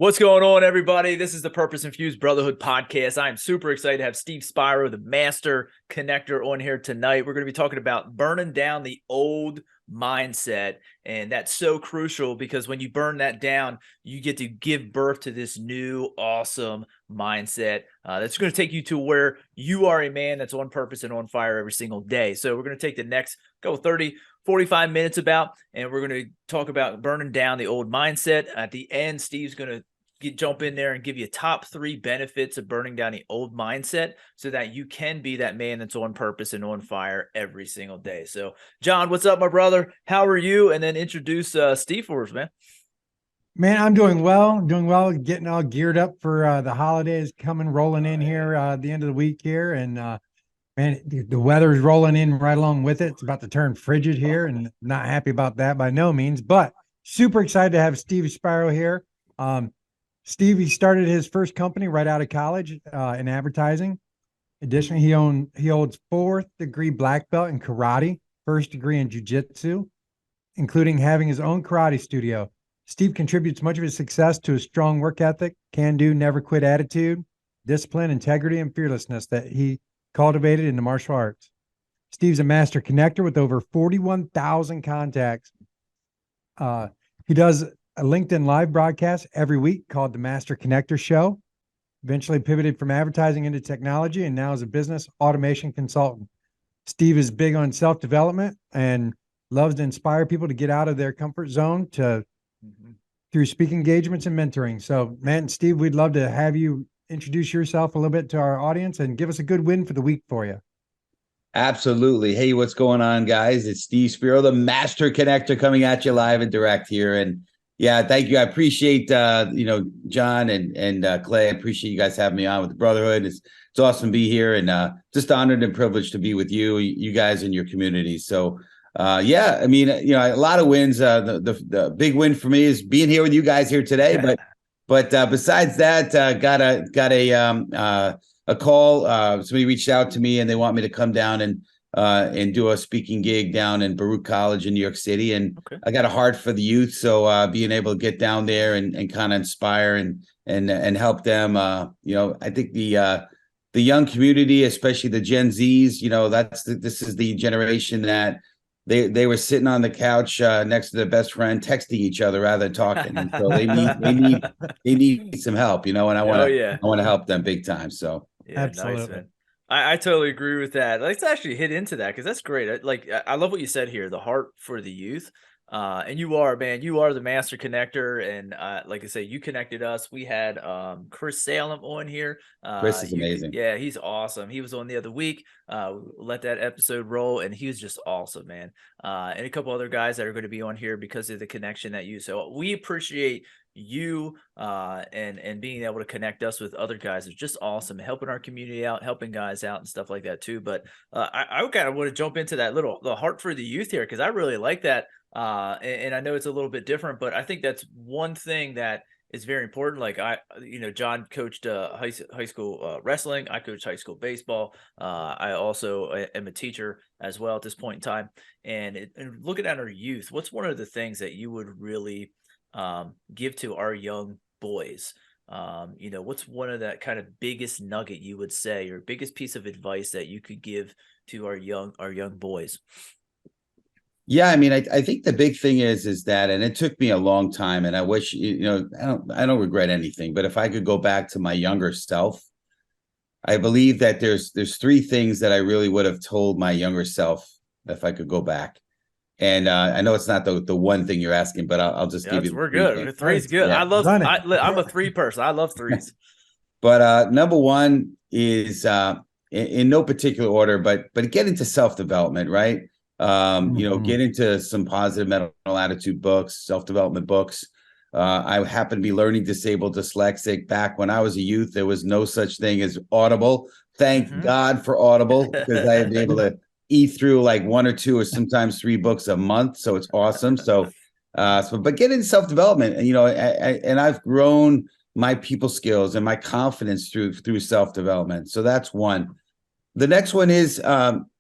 What's going on, everybody? This is the Purpose Infused Brotherhood podcast. I am super excited to have Steve Spiro, the master connector, on here tonight. We're going to be talking about burning down the old mindset. And that's so crucial because when you burn that down, you get to give birth to this new, awesome mindset that's going to take you to where you are a man that's on purpose and on fire every single day. So we're going to take the next 45 minutes about, and we're going to talk about burning down the old mindset. At the end, Steve's going to jump in there and give you top 3 benefits of burning down the old mindset so that you can be that man that's on purpose and on fire every single day. So, John, what's up, my brother? How are you? And then introduce Steve for us, man. Man, I'm doing well, getting all geared up for the holidays rolling in here at the end of the week here. And man, the weather is rolling in right along with it. It's about to turn frigid here, and not happy about that by no means, but super excited to have Steve Spiro here. Steve, he started his first company right out of college in advertising. Additionally, he holds 4th degree black belt in karate, 1st degree in jiu-jitsu, including having his own karate studio. Steve contributes much of his success to a strong work ethic, can-do, never-quit attitude, discipline, integrity, and fearlessness that he cultivated in the martial arts. Steve's a master connector with over 41,000 contacts. He does a LinkedIn live broadcast every week called the Master Connector Show. Eventually pivoted from advertising into technology and now is a business automation consultant. Steve is big on self-development and loves to inspire people to get out of their comfort zone through speaking engagements and mentoring. So, man, Steve, we'd love to have you introduce yourself a little bit to our audience and give us a good win for the week for you. Absolutely. Hey, what's going on, guys? It's Steve Spiro, the Master Connector, coming at you live and direct here. And yeah, thank you. I appreciate John and Clay. I appreciate you guys having me on with the Brotherhood. It's awesome to be here, and just honored and privileged to be with you guys and your community. So yeah, I mean, a lot of wins. The big win for me is being here with you guys here today. But besides that, got a call. Somebody reached out to me and they want me to come down and do a speaking gig down in Baruch College in New York City. And I got a heart for the youth. So being able to get down there and kind of inspire and help them, I think the young community, especially the Gen Zs, this is the generation that they were sitting on the couch next to their best friend, texting each other rather than talking. And so they need some help, and I want to help them big time. So yeah, absolutely. Nice, man. I totally agree with that. Let's actually hit into that because that's great. I love what you said here, the heart for the youth. And you are the master connector. And like I say, you connected us. We had Chris Salem on here. Chris is amazing. Yeah, he's awesome. He was on the other week. Let that episode roll, and he was just awesome, man. And a couple other guys that are going to be on here because of the connection that you. So we appreciate you and being able to connect us with other guys is just awesome, helping our community out, helping guys out and stuff like that too. But I kind of want to jump into the heart for the youth here because I really like that. And I know it's a little bit different, but I think that's one thing that is very important. Like John coached high school wrestling. I coached high school baseball. I also am a teacher as well at this point in time. And looking at our youth, what's one of the things that you would really give to our young boys? What's one of that kind of biggest nugget you would say, or biggest piece of advice that you could give to our young boys? Yeah, I mean, I think the big thing is that, and it took me a long time, and I wish, I don't regret anything, but if I could go back to my younger self, I believe that there's 3 things that I really would have told my younger self if I could go back. And I know it's not the one thing you're asking, but I'll just give you. We're good. 3's good. Yeah. I'm a 3 person. I love 3s. But number 1 is in no particular order, but get into self-development, right? Get into some positive mental attitude books, self-development books. I happen to be learning disabled dyslexic. Back when I was a youth, there was no such thing as Audible. Thank God for Audible, because I have been able to eat through like 1 or 2 or sometimes 3 books a month. So it's awesome. But get into self-development, and I've grown my people skills and my confidence through self-development. So that's one. The next one is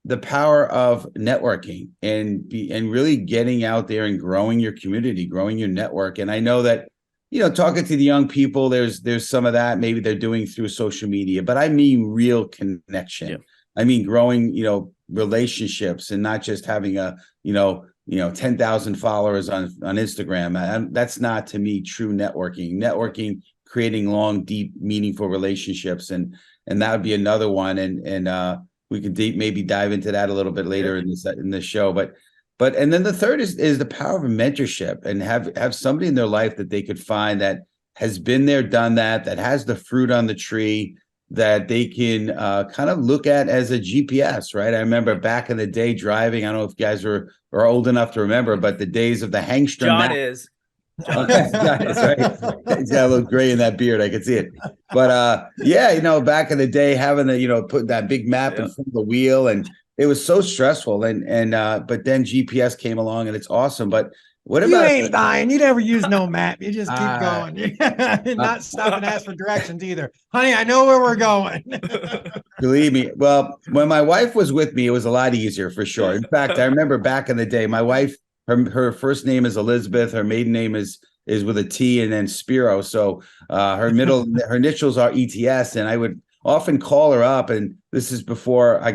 the power of networking and really getting out there and growing your community, growing your network. And I know that talking to the young people, there's some of that maybe they're doing through social media, but I mean real connection. Yeah. I mean growing, relationships, and not just having 10,000 followers on Instagram. That's not, to me, true networking, creating long, deep, meaningful relationships. And that would be another one. And we could maybe dive into that a little bit later in this show. But and then the third is the power of a mentorship, and have somebody in their life that they could find that has been there, done that has the fruit on the tree, that they can kind of look at as a GPS, right? I remember back in the day driving. I don't know if you guys are old enough to remember, but the days of the Hangstrom John map. is. That's right. He's got a little gray in that beard. I can see it. But back in the day, having the put that big map in front of the wheel, and it was so stressful. And but then GPS came along, and it's awesome. But what you about ain't lying? You never use no map. You just keep going. Not stop and ask for directions either. Honey, I know where we're going. Believe me. Well, when my wife was with me, it was a lot easier for sure. In fact, I remember back in the day, my wife, her first name is Elizabeth. Her maiden name is with a T, and then Spiro. So her initials are ETS, and I would often call her up, and this is before I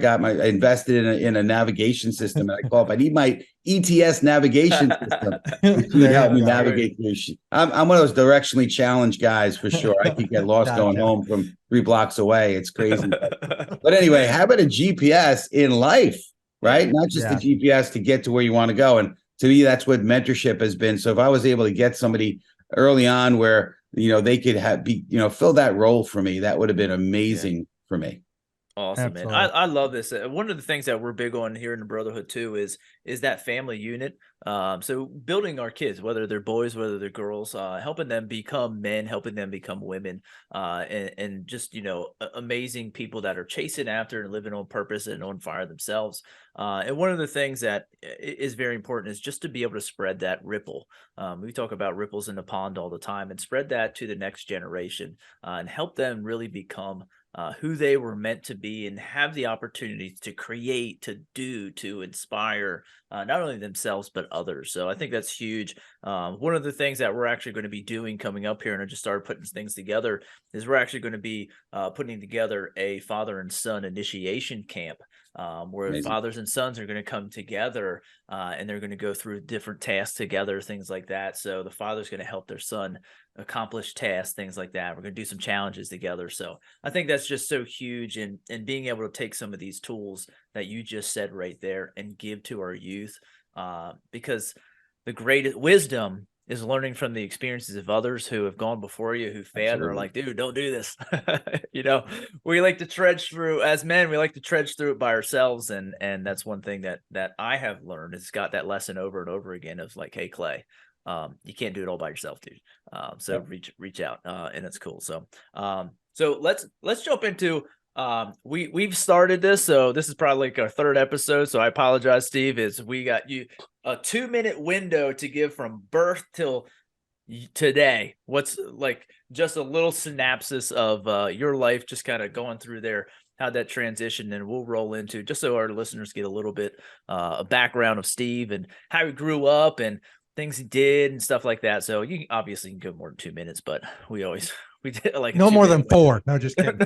invested in a navigation system, and I call up, I need my ETS navigation system, which would help me navigate through. I'm one of those directionally challenged guys for sure. I could get lost going home from 3 blocks away. It's crazy. But anyway, how about a GPS in life, right? Not just the GPS to get to where you want to go. And to me, that's what mentorship has been. So if I was able to get somebody early on where they could fill that role for me, that would have been amazing for me. Awesome, man. I love this. One of the things that we're big on here in the Brotherhood too is that family unit. So building our kids, whether they're boys, whether they're girls, helping them become men, helping them become women, and just amazing people that are chasing after and living on purpose and on fire themselves. And one of the things that is very important is just to be able to spread that ripple. We talk about ripples in the pond all the time, and spread that to the next generation, and help them really become who they were meant to be, and have the opportunities to create, to do, to inspire not only themselves but others. So I think that's huge. One of the things that we're actually going to be doing coming up here, and I just started putting things together, is we're actually going to be putting together a father and son initiation camp, where Amazing. Fathers and sons are going to come together, and they're going to go through different tasks together, things like that. So the father's going to help their son accomplish tasks, things like that. We're going to do some challenges together. So I think that's just so huge, and being able to take some of these tools that you just said right there and give to our youth, because the greatest wisdom is learning from the experiences of others who have gone before you, who failed, or like, dude, don't do this. We like to trudge through, as men, we like to trudge through it by ourselves. And that's one thing that I have learned. It's got that lesson over and over again of like, hey, Clay, you can't do it all by yourself, dude. So reach out, and it's cool. So let's jump into, we've started this, so this is probably like our 3rd episode. So I apologize, Steve, is we got you a 2-minute window to give from birth till today. What's like just a little synopsis of your life, just kind of going through there, how that transition, and we'll roll into, just so our listeners get a little bit a background of Steve and how he grew up and things he did and stuff like that. So you obviously can go more than 2 minutes, but we did like no more than 4. No, just kidding.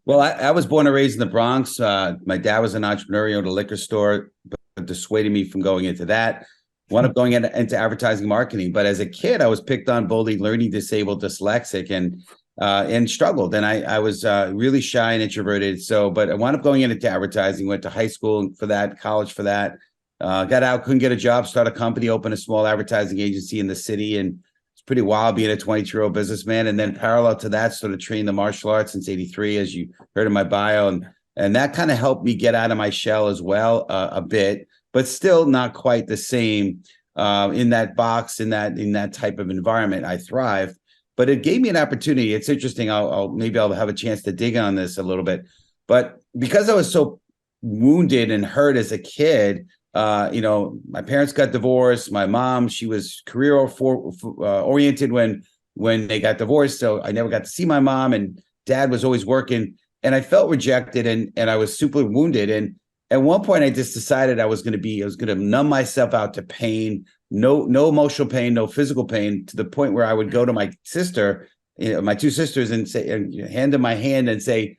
Well, I was born and raised in the Bronx. My dad was an entrepreneur, he owned a liquor store, but dissuaded me from going into that. Wound up going into advertising marketing. But as a kid, I was picked on, bullied, learning disabled, dyslexic, and struggled. And I was really shy and introverted. But I wound up going into advertising, went to high school for that, college for that. Got out, couldn't get a job, start a company, open a small advertising agency in the city. And it's pretty wild being a 22-year-old businessman. And then parallel to that, sort of trained the martial arts since 83, as you heard in my bio. And that kind of helped me get out of my shell as well, a bit, but still not quite the same in that box, in that type of environment. I thrive, but it gave me an opportunity. It's interesting. Maybe I'll have a chance to dig on this a little bit, but because I was so wounded and hurt as a kid, my parents got divorced. My mom, she was career oriented when they got divorced. So I never got to see my mom, and dad was always working, and I felt rejected, and I was super wounded. And at one point I just decided I was going to numb myself out to pain. no emotional pain, no physical pain, to the point where I would go to my sister, my two sisters, and say, and hand them my hand and say,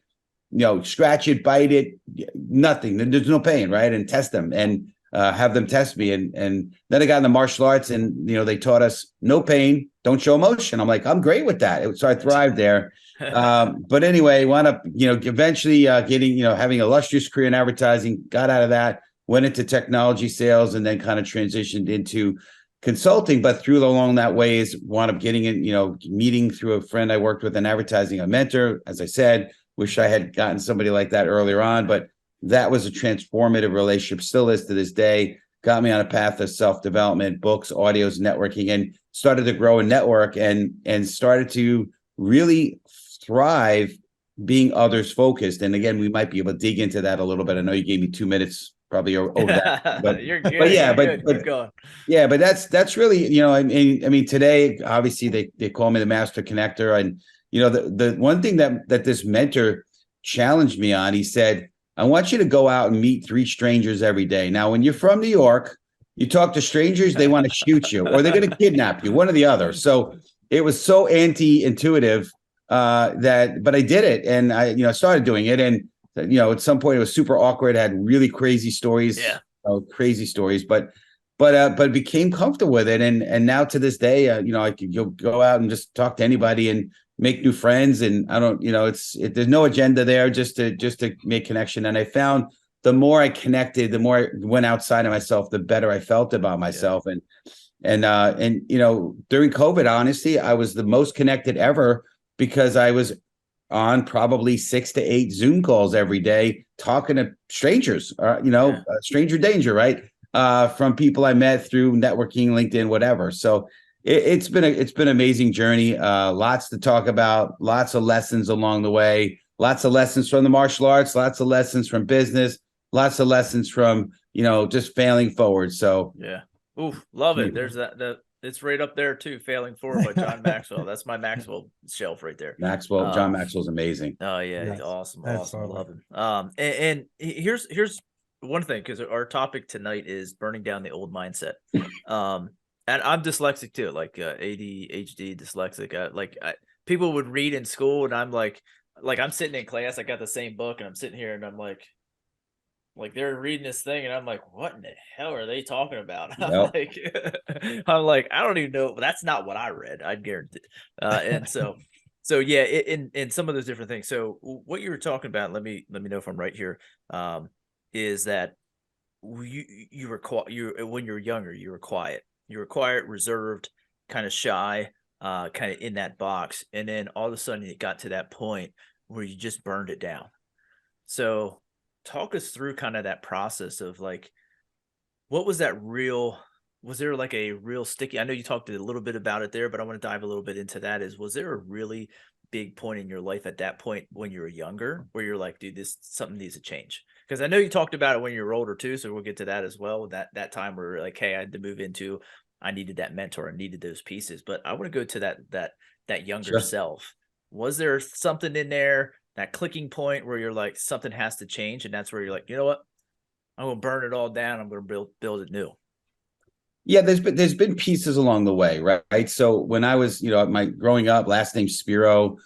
scratch it, bite it, nothing. There's no pain, right? And test them and have them test me. And then I got into martial arts, and they taught us no pain, don't show emotion. I'm like, I'm great with that. So I thrived there. But anyway, wound up, eventually getting, having an illustrious career in advertising, got out of that, went into technology sales, and then kind of transitioned into consulting. But through along that ways, wound up getting in, meeting through a friend I worked with in advertising, a mentor. As I said, wish I had gotten somebody like that earlier on, but that was a transformative relationship, still is to this day. Got me on a path of self-development, books, audios, networking, and started to grow a network and started to really thrive being others focused. And again, we might be able to dig into that a little bit. I know you gave me 2 minutes probably over that, but you're good. But yeah, you're but keep going. Yeah, but that's really, I mean, today, obviously they call me the master connector. And, the one thing that this mentor challenged me on, he said, I want you to go out and meet 3 strangers every day. Now, when you're from New York, you talk to strangers, they want to shoot you or they're going to kidnap you, one or the other. So it was so anti-intuitive but I did it, and I started doing it. And, at some point it was super awkward. I had really crazy stories, crazy stories, but became comfortable with it. And now to this day, I could go out and just talk to anybody and make new friends. And I don't, there's no agenda there, just to make connection. And I found the more I connected, the more I went outside of myself, the better I felt about myself. And during COVID, honestly, I was the most connected ever because I was on probably 6 to 8 Zoom calls every day, talking to strangers, stranger danger, right? From people I met through networking, LinkedIn, whatever. So it's been an amazing journey. Lots to talk about, lots of lessons along the way, lots of lessons from the martial arts, lots of lessons from business, lots of lessons from, just failing forward. So yeah. Oof, love it. There's that. It's right up there too. Failing Forward by John Maxwell. That's my Maxwell shelf right there. John Maxwell's amazing. Oh yeah, Yes, he's awesome. absolutely. Love him. And here's one thing, because our topic tonight is burning down the old mindset. And I'm dyslexic too, like ADHD, dyslexic. People would read in school, and I'm like I'm sitting in class, I got the same book, and I'm sitting here, and I'm like they're reading this thing, and I'm like, what in the hell are they talking about? Yep. I'm like, I don't even know, but that's not what I read, I'd guarantee. And so yeah, in some of those different things. So what you were talking about, let me know if I'm right here, is that you were when you were younger, you were quiet, reserved, kind of shy, kind of in that box, and then all of a sudden it got to that point where you just burned it down. So talk us through kind of that process of what was that was there like a real sticky, I know you talked a little bit about it there, but I want to dive a little bit into that. Was there a really big point in your life at that point when you were younger where you're like, dude, something needs to change? Because I know you talked about it when you were older too, so we'll get to that as well. That time where like, hey, I had to move into, I needed that mentor, I needed those pieces. But I want to go to that younger self. Was there something in there, that clicking point where you're like, something has to change, and that's where you're like, you know what, I'm gonna burn it all down, I'm gonna build it new? Yeah, there's been pieces along the way, right? So when I was, my growing up, last name Spiro,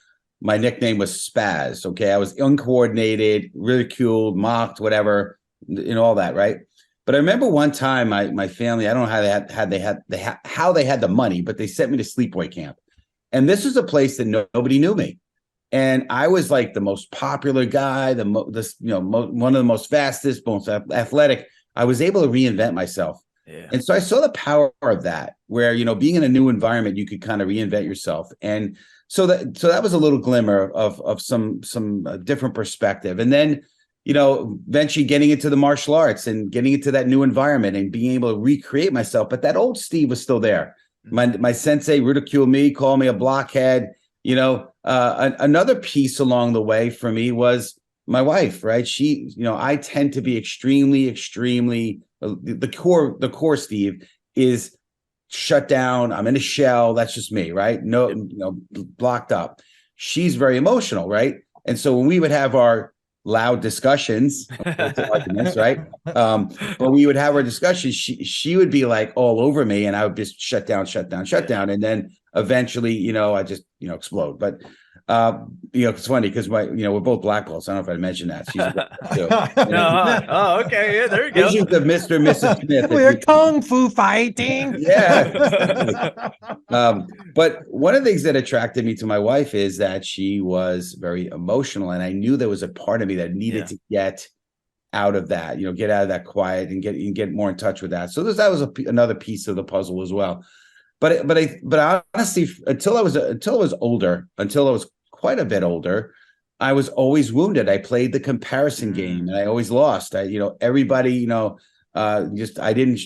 my nickname was Spaz. Okay, I was uncoordinated, ridiculed, mocked, whatever, all that, right? But I remember one time my family, I don't know how they had the money, but they sent me to sleepaway camp, and this was a place that nobody knew me. And I was like the most popular guy, one of the most fastest, most athletic. I was able to reinvent myself. Yeah. And so I saw the power of that, where, being in a new environment, you could kind of reinvent yourself. And so that was a little glimmer of some different perspective. And then, eventually getting into the martial arts and getting into that new environment and being able to recreate myself. But that old Steve was still there. My sensei ridiculed me, called me a blockhead. Another piece along the way for me was my wife, right? She, I tend to be extremely, the core Steve is shut down. I'm in a shell. That's just me, right? No, blocked up. She's very emotional, right? And so when we would have our loud discussions, arguments, right? But we would have our discussions. She would be like all over me, and I would just shut down, and then eventually, I just explode. But it's funny because we're both black belts. I don't know if I mentioned that. She's too. Oh, okay, yeah, there you go. Visions of Mr. and Mrs. Smith. We're kung fu fighting. Yeah. But one of the things that attracted me to my wife is that she was very emotional, and I knew there was a part of me that needed to get out of that, get out of that quiet and get more in touch with that. So that was another piece of the puzzle as well. But honestly, until I was quite a bit older, I was always wounded. I played the comparison game, and I always lost. Everybody, I didn't,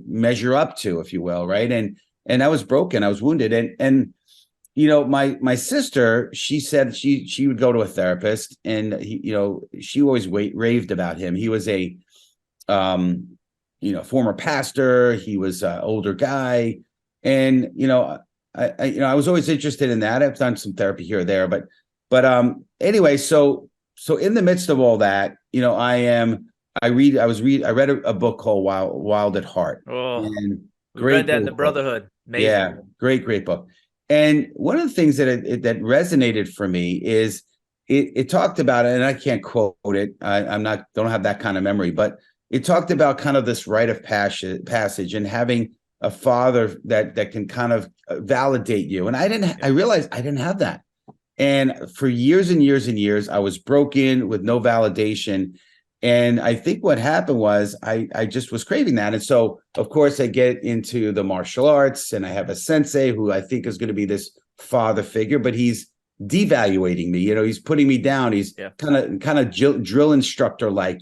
measure up to, if you will, right? And I was broken. I was wounded, and my sister, she said she would go to a therapist, and she always raved about him. He was a former pastor. He was an older guy, and I was always interested in that. I've done some therapy here or there, but anyway, so in the midst of all that, I read a book called Wild at Heart. Oh, and read that in the Brotherhood. Amazing. Yeah, great book. And one of the things that resonated for me is it talked about it, and I can't quote it. Don't have that kind of memory, but it talked about kind of this rite of passage and having a father that can kind of validate you. And I realized I didn't have that. And for years and years and years, I was broken with no validation. And I think what happened was I just was craving that. And so, of course, I get into the martial arts, and I have a sensei who I think is going to be this father figure, but he's devaluating me. He's putting me down. He's kind of drill instructor like,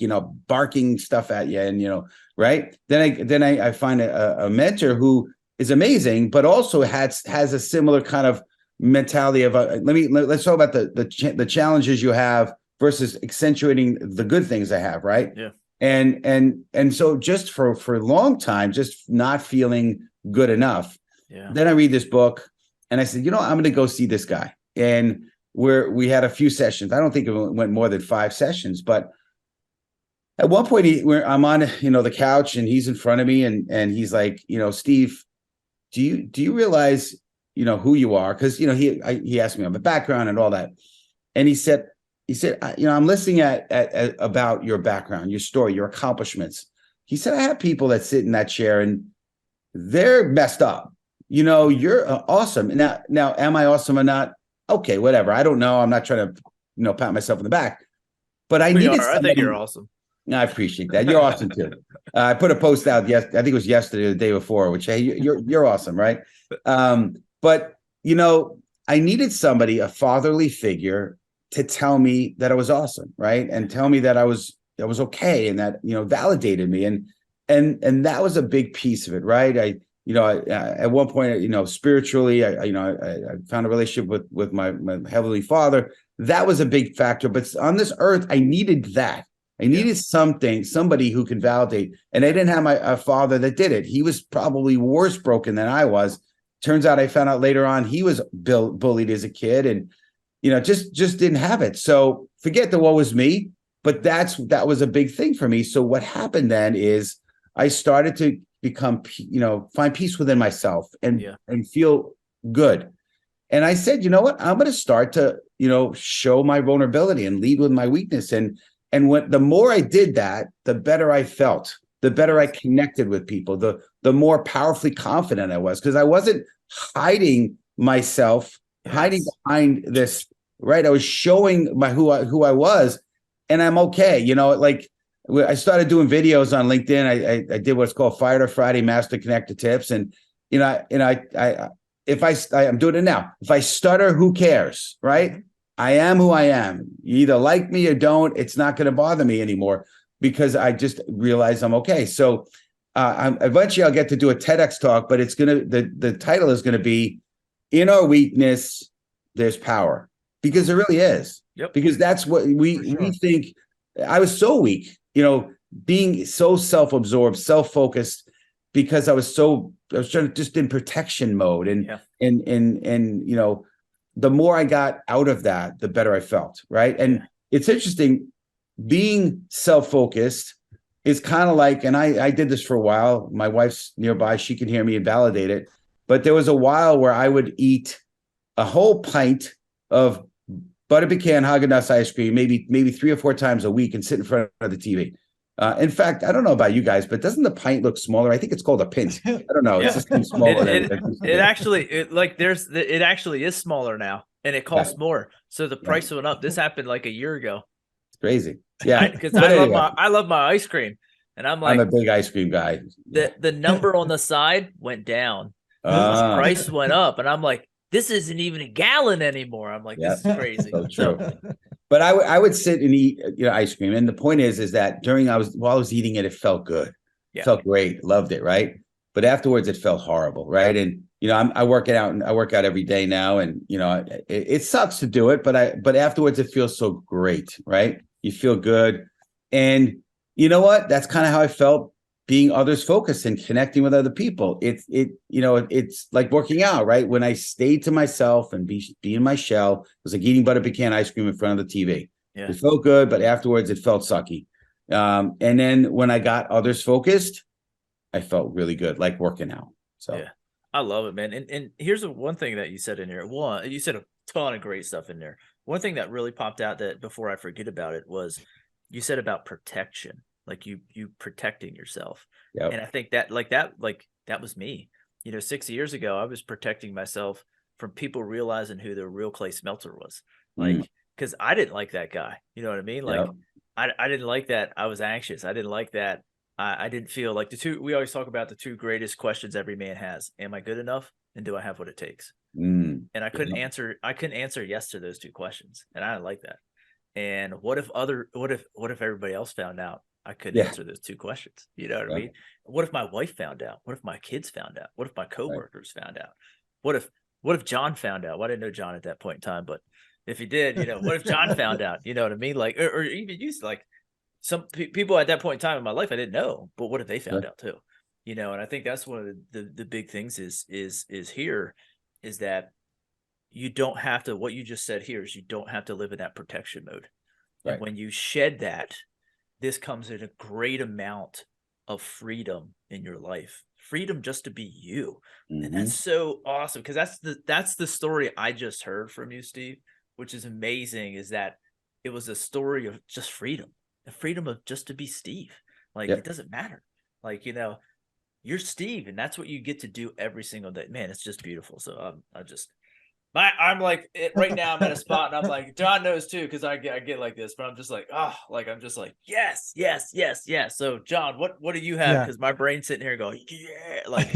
barking stuff at you, and right. Then I find a mentor who is amazing, but also has a similar kind of mentality of let's talk about the challenges you have versus accentuating the good things I have, right? Yeah. And so just for a long time, just not feeling good enough. Yeah. Then I read this book, and I said, I'm going to go see this guy. And we had a few sessions. I don't think it went more than 5 sessions, but at one point I'm on, the couch, and he's in front of me, and he's like, Steve, do you realize, who you are? Because, he asked me on my background and all that. And he said, I'm listening at about your background, your story, your accomplishments. He said, I have people that sit in that chair and they're messed up. You're awesome. Now, am I awesome or not? Okay, whatever. I don't know. I'm not trying to, pat myself in the back. But I think you're awesome. I appreciate that. You're awesome too. I put a post out. Yes, I think it was yesterday, or the day before. Which, hey, you're awesome, right? But I needed somebody, a fatherly figure, to tell me that I was awesome, right? And tell me that I was okay, and that validated me, and that was a big piece of it, right? I at one point, spiritually, I found a relationship with my Heavenly Father. That was a big factor. But on this earth, I needed that. I needed somebody who could validate. And I didn't have a father that did it. He was probably worse broken than I was. Turns out I found out later on he was bullied as a kid, and just didn't have it. So forget the woe was me. But that was a big thing for me. So what happened then is I started to become, find peace within myself and feel good. And I said, you know what, I'm going to start to, show my vulnerability and lead with my weakness. And the more I did that, the better I felt, the better I connected with people, the more powerfully confident I was, because I wasn't hiding myself, hiding behind this, right? I was showing who I was, and I'm okay. Like, I started doing videos on LinkedIn. I did what's called Fire to Friday Master Connector Tips. And, I'm doing it now. If I stutter, who cares, right? I am who I am. You either like me or don't. It's not going to bother me anymore, because I just realized I'm okay. So eventually I'll get to do a TEDx talk, but the title is going to be In Our Weakness, There's Power, because there really is. Yep. Because that's what we think. I was so weak, being so self-absorbed, self-focused, because I was just in protection mode. And the more I got out of that, the better I felt. Right. And it's interesting being self-focused is kind of like, and I did this for a while. My wife's nearby. She can hear me and validate it. But there was a while where I would eat a whole pint of butter pecan Haagen-Dazs ice cream, maybe 3 or 4 times a week and sit in front of the TV. In fact, I don't know about you guys, but doesn't the pint look smaller? I think it's called a pint. I don't know. It's just smaller. It actually is smaller now, and it costs more. So the price went up. This happened like a year ago. It's crazy. Yeah, because I love my ice cream, and I'm like, I'm a big ice cream guy. The number on the side went down. The price went up, and I'm like, this isn't even a gallon anymore. I'm like, this is crazy. So true. But I would sit and eat, ice cream. And the point is that while I was eating it, it felt good. Yeah. It felt great. Loved it. Right. But afterwards it felt horrible. Right. And, I work out every day now, and, it sucks to do it, but afterwards it feels so great. Right. You feel good. And you know what? That's kind of how I felt being others focused and connecting with other people. It's like working out, right? When I stayed to myself and be in my shell, it was like eating butter pecan ice cream in front of the TV. Yeah. It felt good, but afterwards it felt sucky. And then when I got others focused, I felt really good, like working out. So yeah, I love it, man. And here's one thing that you said in there. One, you said a ton of great stuff in there. One thing that really popped out that before I forget about it was you said about protection. Like you protecting yourself. Yep. And I think that was me. 6 years ago, I was protecting myself from people realizing who the real Clay Smelter was. Like, because I didn't like that guy. You know what I mean? Like, yep. I didn't like that. I was anxious. I didn't like that. I didn't feel like we always talk about the 2 greatest questions every man has. Am I good enough? And do I have what it takes? And I couldn't answer yes to those 2 questions. And I didn't like that. And what if everybody else found out I couldn't answer those 2 questions? You know what I mean? What if my wife found out? What if my kids found out? What if my coworkers found out? What if John found out? Well, I didn't know John at that point in time, but if he did, what if John found out? You know what I mean? Like, or even you, like some people at that point in time in my life I didn't know, but what if they found out too? And I think that's one of the big things is that you don't have to. What you just said here is you don't have to live in that protection mode. Right. And when you shed that, this comes in a great amount of freedom in your life, freedom just to be you. And that's so awesome. Cause that's the story I just heard from you, Steve, which is amazing, is that it was a story of just freedom, the freedom of just to be Steve. Like, it doesn't matter. Like, you're Steve, and that's what you get to do every single day, man. It's just beautiful. So I'm like right now I'm at a spot, and I'm like, John knows too, because I get like this, but I'm just like, yes. So John, what do you have? Because my brain's sitting here going, like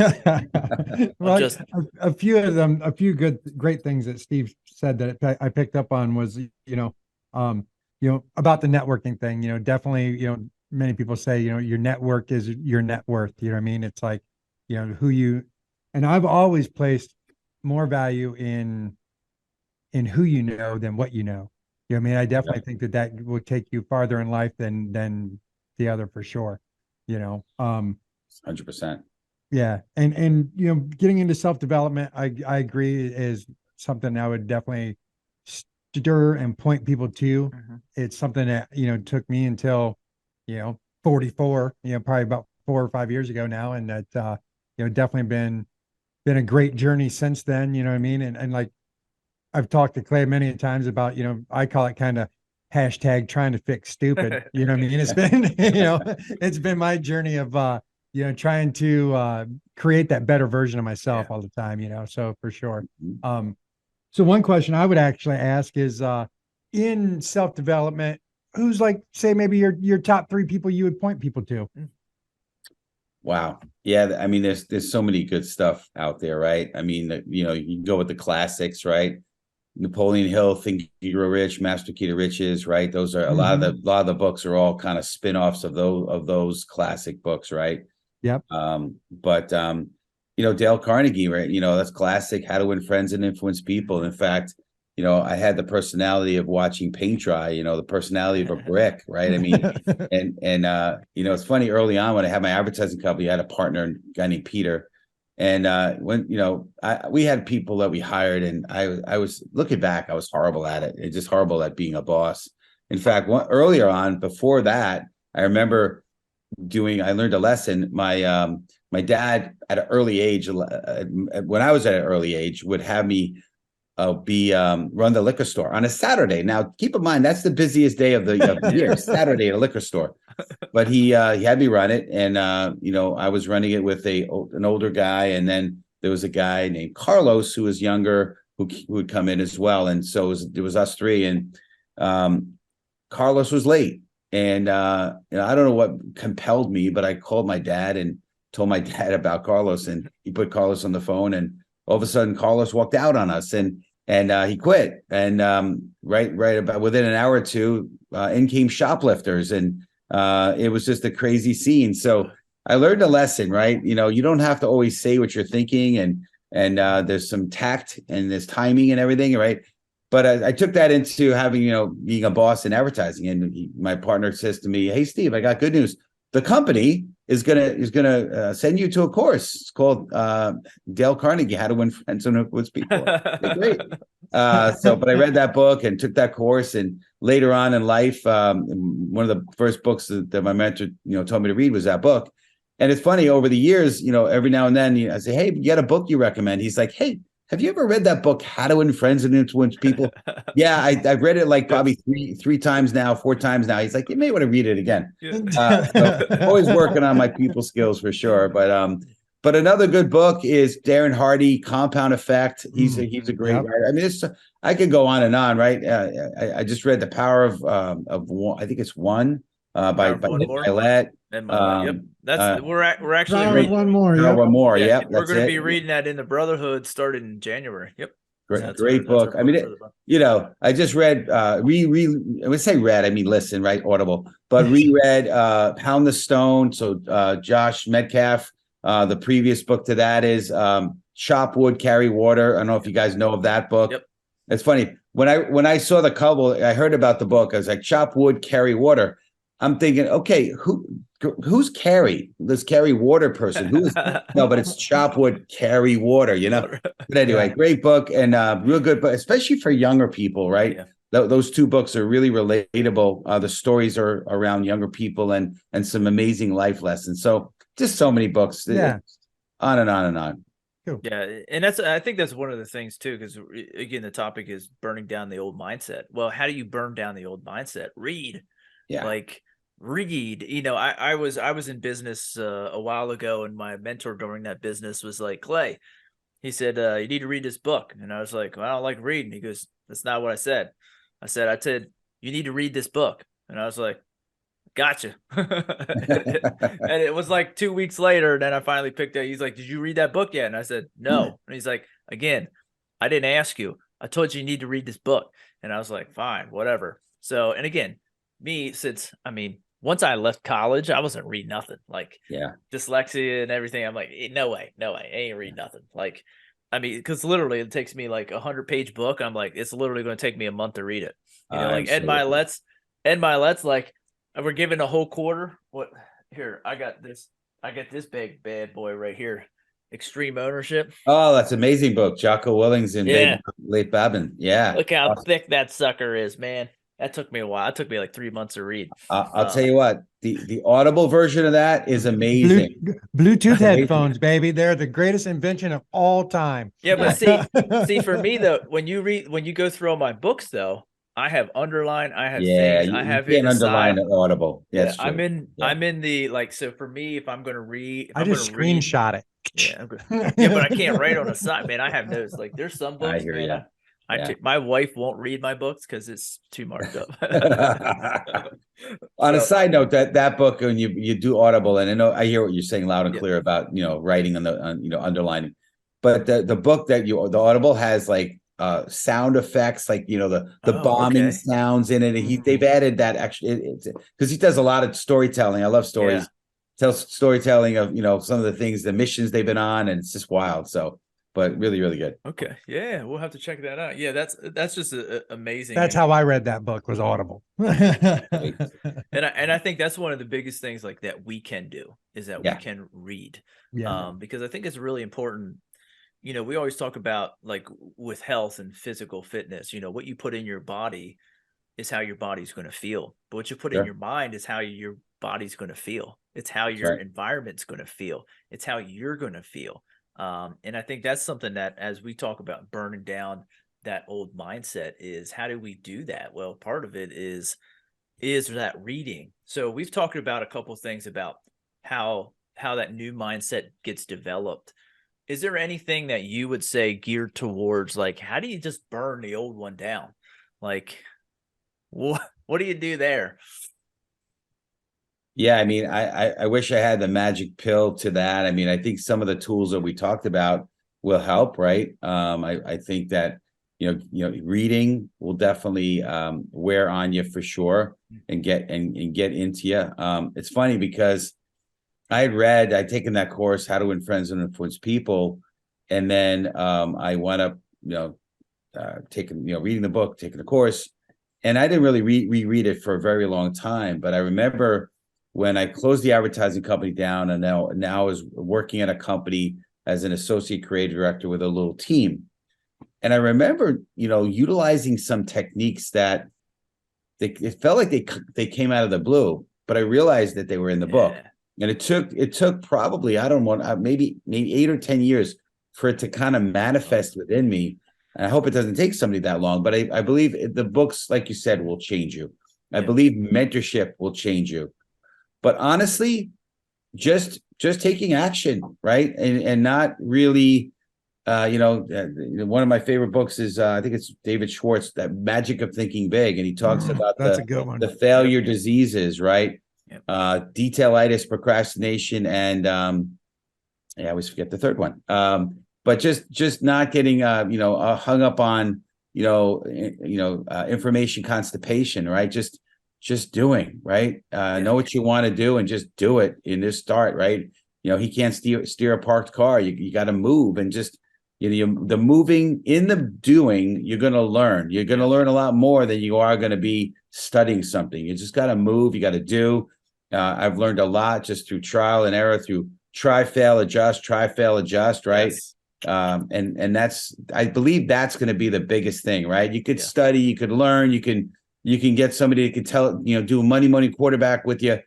well, just a few great things that Steve said that I picked up on was about the networking thing. Definitely, many people say your network is your net worth. You know what I mean? It's like and I've always placed more value in who you know than what you know. You know what I mean? I definitely think that will take you farther in life than the other, for sure. 100%. Yeah. And getting into self-development, I agree, is something I would definitely stir and point people to. It's something that, took me until, 44, probably about 4 or 5 years ago now. And that, definitely been a great journey since then. You know what I mean? And like, I've talked to Clay many times about, I call it kind of hashtag trying to fix stupid. You know what I mean? It's been, it's been my journey of, trying to create that better version of myself all the time, so for sure. So one question I would actually ask is, in self-development, who's like, say maybe your top 3 people you would point people to? Wow. Yeah. I mean, there's so many good stuff out there, right? I mean, you can go with the classics, right? Napoleon Hill, Think and Grow Rich, Master Key to Riches, right? Those are a lot of the books are all kind of spin-offs of those classic books, right? Yep. But Dale Carnegie, right? That's classic, How to Win Friends and Influence People. In fact, I had the personality of watching paint dry, the personality of a brick, right? I mean, and it's funny, early on when I had my advertising company, I had a partner, a guy named Peter. And when, we had people that we hired, and I was looking back, I was horrible at it. It's just horrible at being a boss. In fact, earlier on, before that, I remember I learned a lesson. My dad at an early age, when I was at an early age, would have me run the liquor store on a Saturday. Now, keep in mind that's the busiest day of the year, Saturday at a liquor store. But he had me run it, and I was running it with an older guy, and then there was a guy named Carlos who was younger who would come in as well, and so it was us three, and Carlos was late. And I don't know what compelled me, but I called my dad and told my dad about Carlos, and he put Carlos on the phone, and all of a sudden Carlos walked out on us, and he quit. And right about within an hour or two, in came shoplifters, and it was just a crazy scene. So I learned a lesson, right? You don't have to always say what you're thinking, and there's some tact and there's timing and everything, right? But I took that into having, being a boss in advertising. And my partner says to me, "Hey, Steve, I got good news. The company is gonna send you to a course. It's called Dale Carnegie, How to Win Friends and Influence People." Great. But I read that book and took that course. And later on in life, one of the first books that my mentor, told me to read was that book. And it's funny, over the years, every now and then I say, "Hey, you got a book you recommend?" He's like, "Hey, have you ever read that book, How to Win Friends and Influence People?" Yeah, I've read it like probably three times now, 4 times now. He's like, "You may want to read it again." So always working on my people skills for sure. But another good book is Darren Hardy, Compound Effect. He's a great writer. I mean, I could go on and on, right? I just read The Power of One. I think it's One by Nick Milet. Yep, that's we're actually reading One more. Yeah, Yep, we're going to be reading that in the Brotherhood starting in January. Yep, great book. I mean, I just read I would say read. I mean, listen, right? Audible, but reread Pound the Stone. So Josh Metcalf. The previous book to that is Chop Wood, Carry Water. I don't know if you guys know of that book. Yep. It's funny when I saw the cover, I heard about the book. I was like, Chop Wood, Carry Water. I'm thinking, okay, who's Carrie? This Carrie Water person? Who is no? But it's Chop Wood, Carry Water. But anyway, great book and real good book, especially for younger people, right? Yeah. Those two books are really relatable. The stories are around younger people and some amazing life lessons. So just so many books. Yeah. On and on and on. Cool. Yeah, and I think that's one of the things too, because again, the topic is burning down the old mindset. Well, how do you burn down the old mindset? Read. Yeah. Read. I was in business a while ago, and my mentor during that business was like, "Clay," he said, "you need to read this book." And I was like, "Well, I don't like reading." He goes, "That's not what I said. I said you need to read this book." And I was like, "Gotcha." And it was like 2 weeks later, and then I finally picked up. He's like, "Did you read that book yet?" And I said, "No." And he's like, "Again, I didn't ask you. I told you need to read this book." And I was like, "Fine, whatever." So, and again, once I left college, I wasn't reading nothing. Like, dyslexia and everything. I'm like, no way, I ain't read nothing. Like, because literally it takes me like 100-page book. I'm like, it's literally going to take me a month to read it. Like Ed Milet's like, we're giving a whole quarter. What here? I got this big bad boy right here. Extreme Ownership. Oh, that's an amazing book. Jocko Willings and Late Babin. Yeah. Look how thick that sucker is, man. That took me a while. It took me like 3 months to read. I'll tell you what, the Audible version of that is amazing. Bluetooth headphones, baby. They're the greatest invention of all time. Yeah, but see, for me though, when you go through all my books though, I have underlined, I have things, I have you can't underline an Audible. Yeah, I'm in the so for me, if I'm gonna read, I just screenshot it. Yeah, but I can't write on the side, man. I have notes. Like there's some books, man. My wife won't read my books because it's too marked up. On a side note, that book, when you do Audible, and I hear what you're saying loud and clear about writing on underlining, but the book the Audible has like sound effects, like the bombing sounds in it, and they've added that actually because he does a lot of storytelling. I love stories. Yeah. Tells storytelling of some of the things, the missions they've been on, and it's just wild. So. But really, really good. Okay, yeah, we'll have to check that out. Yeah, that's just amazing. That's how I read that book, was Audible. And I think that's one of the biggest things like that we can do is that we can read. Because I think it's really important. We always talk about like with health and physical fitness. What you put in your body is how your body's going to feel. But what you put in Sure. your mind is how your body's going to feel. It's how That's your right. environment's going to feel. It's how you're going to feel. And I think that's something that, as we talk about burning down that old mindset, is how do we do that? Well, part of it is that reading. So we've talked about a couple of things about how that new mindset gets developed. Is there anything that you would say geared towards, like, how do you just burn the old one down? Like, what do you do there? Yeah, I mean, I wish I had the magic pill to that. I mean, I think some of the tools that we talked about will help, right? I think that reading will definitely wear on you for sure and get into you. It's funny because I'd taken that course, How to Win Friends and Influence People, and then I wound up taking reading the book, taking the course, and I didn't really reread it for a very long time. But I remember when I closed the advertising company down, and now I was working at a company as an associate creative director with a little team. And I remember, utilizing some techniques that it felt like they came out of the blue, but I realized that they were in the book. And it took probably, I don't know, maybe 8 or 10 years for it to kind of manifest within me. And I hope it doesn't take somebody that long, but I believe the books, like you said, will change you. I believe mentorship will change you. But honestly, just taking action, right? And not really, one of my favorite books is I think it's David Schwartz, That Magic of Thinking Big, and he talks about that's a good one. the failure diseases, right? Detailitis, procrastination, and I always forget the third one. But just not getting hung up on information constipation, right? Just doing, right? Know what you want to do and just do it in this start, right? He can't steer a parked car. You got to move, and just the moving in the doing, you're going to learn. You're going to learn a lot more than you are going to be studying something. You just got to move. You got to do. I've learned a lot just through trial and error, through try, fail, adjust, right? Yes. And I believe that's going to be the biggest thing, right? You could study, you could learn, you can get somebody that could do a money quarterback with you,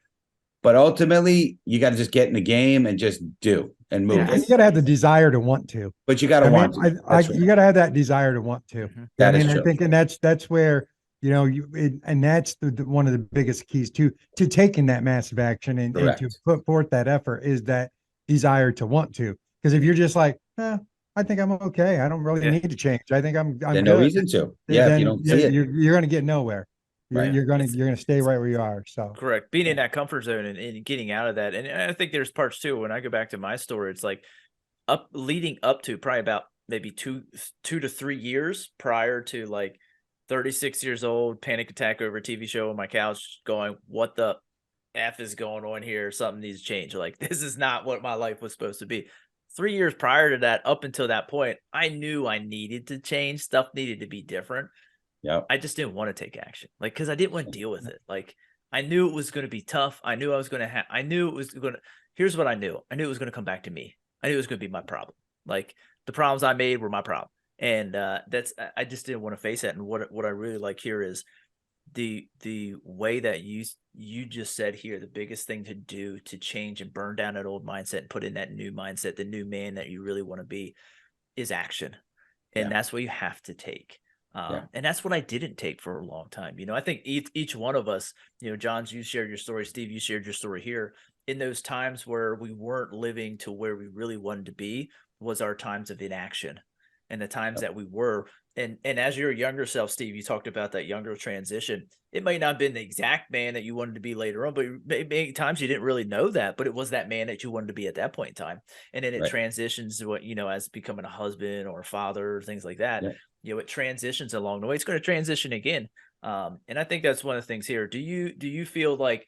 but ultimately you got to just get in the game and just do and move. And you got to have the desire to want to. But you got to want to. You got to have that desire to want to. That is true. I think, and that's where and that's one of the biggest keys to taking that massive action and to put forth that effort is that desire to want to. Because if you're just like, I think I'm okay, I don't really need to change, I think I'm good. No reason to. If you don't see it, you're going to get nowhere. You're going to stay right where you are. So correct. Being in that comfort zone and getting out of that. And I think there's parts too. When I go back to my story, it's like leading up to probably about maybe 2 to 3 years prior to like 36 years old, panic attack over a TV show on my couch, going, what the F is going on here? Something needs to change. Like, this is not what my life was supposed to be. 3 years prior to that, up until that point, I knew I needed to change. Stuff needed to be different. Yeah. I just didn't want to take action. Like, because I didn't want to deal with it. Like, I knew it was going to be tough. I knew I was going to I knew it was going to, here's what I knew. I knew it was going to come back to me. I knew it was going to be my problem. Like, the problems I made were my problem. And I just didn't want to face that. And what I really like here is the way that you just said here, the biggest thing to do to change and burn down that old mindset and put in that new mindset, the new man that you really want to be, is action. And that's what you have to take. And that's what I didn't take for a long time. I think each one of us, John, you shared your story, Steve, you shared your story here. In those times where we weren't living to where we really wanted to be was our times of inaction. And the times that we were, and as your younger self, Steve, you talked about that younger transition. It might not have been the exact man that you wanted to be later on, but many times you didn't really know that, but it was that man that you wanted to be at that point in time. And then it transitions to what, as becoming a husband or a father, or things like that. It transitions along the way. It's going to transition again. And I think that's one of the things here. Do you feel like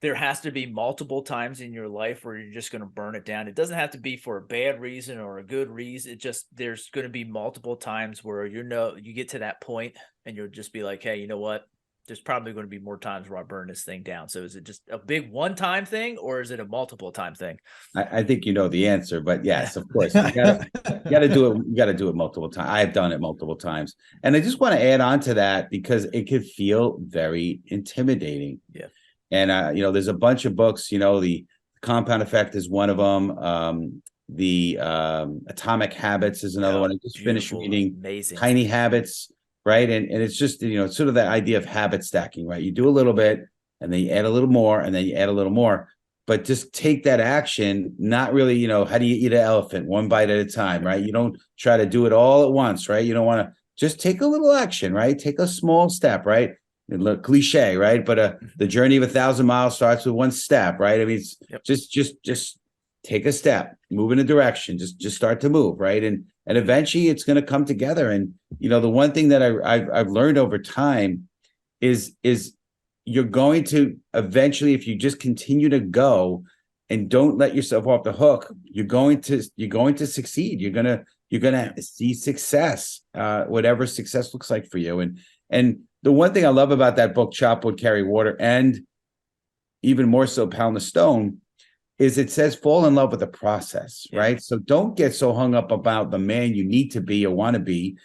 there has to be multiple times in your life where you're just going to burn it down? It doesn't have to be for a bad reason or a good reason. It just, there's going to be multiple times where you get to that point and you'll just be like, hey, you know what? There's probably going to be more times where I burn this thing down. So is it just a big one-time thing, or is it a multiple time thing? I think you know the answer, but yes, of course. You You got to do it multiple times. I've done it multiple times. And I just want to add on to that because it could feel very intimidating. Yeah. And, there's a bunch of books, the Compound Effect is one of them. The Atomic Habits is another one. I just finished reading Amazing. Tiny Habits, right? And it's just, it's sort of that idea of habit stacking, right? You do a little bit and then you add a little more and then you add a little more. But just take that action, not really, how do you eat an elephant? One bite at a time, right? You don't try to do it all at once, right? You don't want to just take a little action, right? Take a small step, right? A little cliche, right? But the journey of 1,000 miles starts with one step, right? I mean, it's just take a step, move in a direction, just start to move, right? And eventually it's going to come together. And, the one thing that I've learned over time is you're going to eventually, if you just continue to go and don't let yourself off the hook, you're going to succeed. You're gonna see success, whatever success looks like for you. And the one thing I love about that book, Chop Wood, Carry Water, and even more so, Pound the Stone, is it says fall in love with the process, right? So don't get so hung up about the man you need to be or want to be,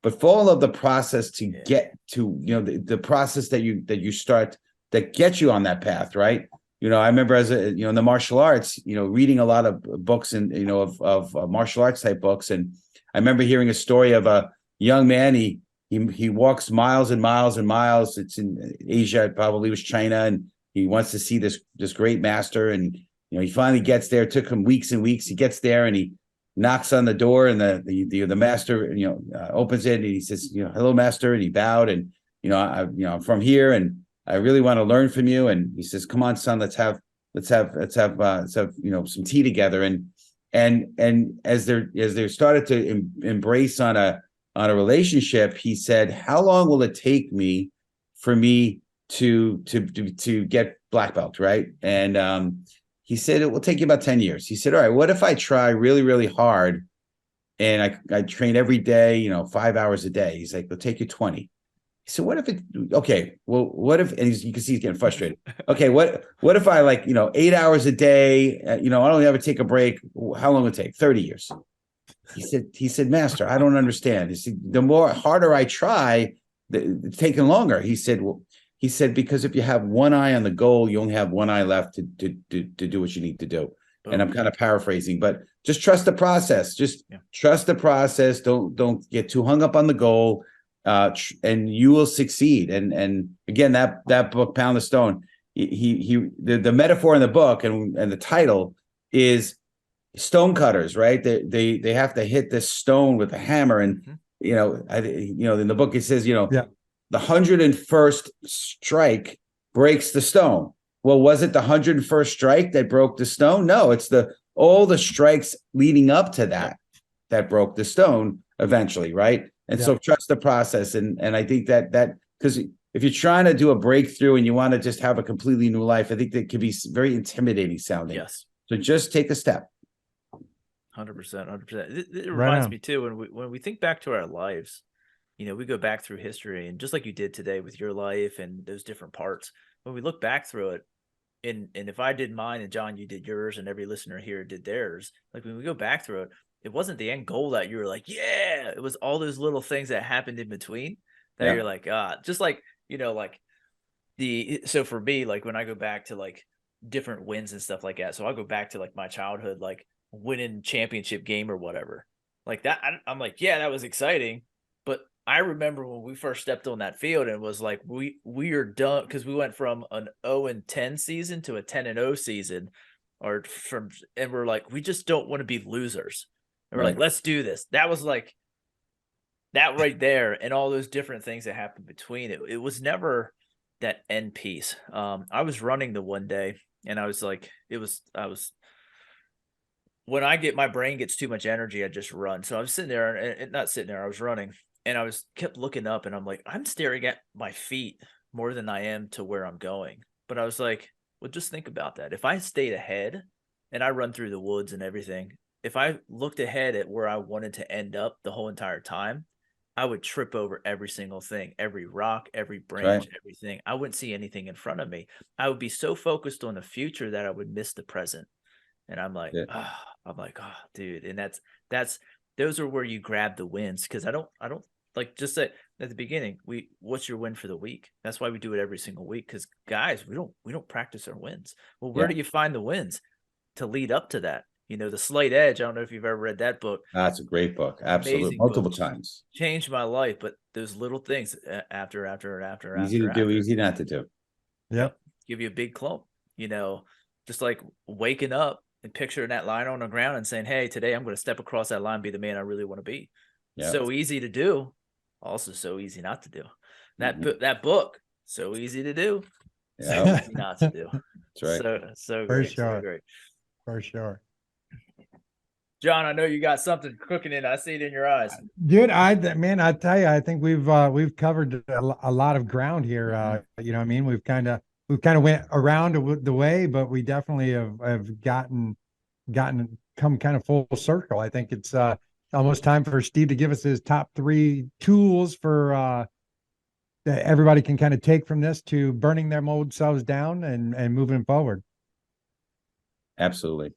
but fall in love with the process to get to, the process that you start that gets you on that path, right? I remember as in the martial arts, reading a lot of books and, of martial arts type books. And I remember hearing a story of a young man. He walks miles and miles and miles. It's in Asia, it probably was China. And he wants to see this great master. And, he finally gets there. It took him weeks and weeks. He gets there and he knocks on the door, and the master, opens it, and he says, hello, master. And he bowed, and, I'm from here, and I really want to learn from you. And he says, come on, son, let's have some tea together. And as they started to embrace on a relationship, he said, how long will it take me for me to get black belt, right? And he said, it will take you about 10 years. He said, all right, what if I try really, really hard and I train every day, 5 hours a day? He's like, it'll take you 20. He said, what if and you can see he's getting frustrated. Okay, what if I 8 hours a day, I don't ever take a break. How long will it take? 30 years. He said, master, I don't understand. He said, the more harder I try, it's taking longer. He said, because if you have one eye on the goal, you only have one eye left to do what you need to do. And I'm kind of paraphrasing, but just trust the process. Trust the process. Don't get too hung up on the goal, and you will succeed. And again, that book, Pound the Stone, the metaphor in the book and the title is stone cutters, right? They have to hit this stone with a hammer, and in the book it says, the 101st strike breaks the stone. Well, was it the 101st strike that broke the stone? No, it's all the strikes leading up to that broke the stone eventually, right? And so trust the process. And I think that because if you're trying to do a breakthrough and you want to just have a completely new life, I think that can be very intimidating sounding. Yes. So just take a step. 100%. It reminds me too, when we think back to our lives, we go back through history, and just like you did today with your life and those different parts, when we look back through it, and if I did mine and John, you did yours, and every listener here did theirs, like when we go back through it, it wasn't the end goal that you were like, yeah, it was all those little things that happened in between that you're like, just like, so for me, like when I go back to like different wins and stuff like that, so I'll go back to like my childhood, like winning championship game or whatever like that. I'm like, yeah, that was exciting. But I remember when we first stepped on that field and was like, we are done, because we went from an 0-10 season to a 10-0 season, and we're like, we just don't want to be losers. And we're like, let's do this. That was like that right there, and all those different things that happened between it. It was never that end piece. I was running the one day, and I was like, when my brain gets too much energy, I just run. So I was sitting there, and not sitting there, I was running. And I kept looking up, and I'm like, I'm staring at my feet more than I am to where I'm going. But I was like, well, just think about that. If I stayed ahead and I run through the woods and everything, if I looked ahead at where I wanted to end up the whole entire time, I would trip over every single thing, every rock, every branch, everything. I wouldn't see anything in front of me. I would be so focused on the future that I would miss the present. And I'm like, oh, dude. And that's those are where you grab the wins. Because I don't like, just say at the beginning, what's your win for the week? That's why we do it every single week. Because guys, we don't practice our wins. Well, where do you find the wins to lead up to that? You know, The Slight Edge. I don't know if you've ever read that book. That's a great book. Absolutely. Multiple times. Changed my life. But those little things after. Easy to do, easy not to do. Yep. Give you a big clump, you know, just like waking up and picturing that line on the ground and saying, hey, today I'm going to step across that line, be the man I really want to be. Yep. So easy to do. Also so easy not to do. That book, so easy to do. So easy not to do. That's right. So for great. Sure. So great. For sure. John, I know you got something cooking in. I see it in your eyes. Dude, I tell you, I think we've covered a lot of ground here. You know what I mean? We've kind of went around the way, but we definitely have gotten come kind of full circle. I think it's almost time for Steve to give us his top 3 tools for that everybody can kind of take from this to burning their old selves down and moving forward. Absolutely.